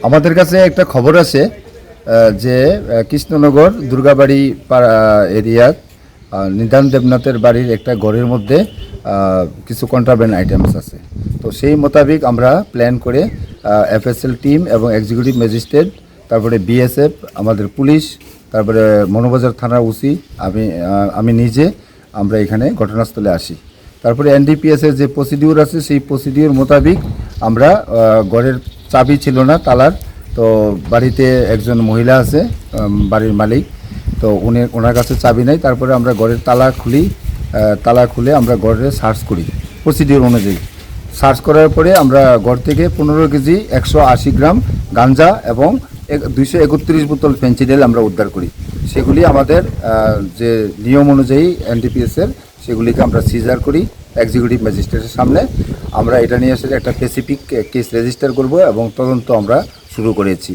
আমাদের কাছে একটা খবর আছে যে কৃষ্ণনগর দুর্গাবাড়ি এরিয়ার নিধান দেবনাথের বাড়ির একটা ঘরের মধ্যে কিছু কন্ট্রাব্যান্ড আইটেমস আছে। তো সেই মোতাবেক আমরা প্ল্যান করে এফএসএল টিম এবং এক্সিকিউটিভ ম্যাজিস্ট্রেট, তারপরে বিএসএফ, আমাদের পুলিশ, তারপরে মনোবাজার থানার ওসি, আমি নিজে আমরা এখানে ঘটনাস্থলে আসি। তারপরে এনডিপিএসের যে প্রসিডিউর আছে সেই প্রসিডিউর মোতাবেক আমরা ঘরের চাবি ছিল না তালার, তো বাড়িতে একজন মহিলা আছে বাড়ির মালিক, তো ওনার কাছে চাবি নাই। তারপরে আমরা ঘরের তালা খুলে আমরা ঘরে সার্চ করি প্রসিডিউর অনুযায়ী। সার্চ করার পরে আমরা ঘর থেকে 15 কেজি 180 গ্রাম গাঞ্জা এবং 231 বোতল ফেন্সিডিল আমরা উদ্ধার করি। সেগুলি আমাদের যে নিয়ম অনুযায়ী এনডিপিএসের সেগুলিকে আমরা সিজার করি এক্সিকিউটিভ ম্যাজিস্ট্রেটের সামনে। আমরা এটা নিয়ে এসে একটা স্পেসিফিক কেস রেজিস্টার করব এবং তদন্ত আমরা শুরু করেছি।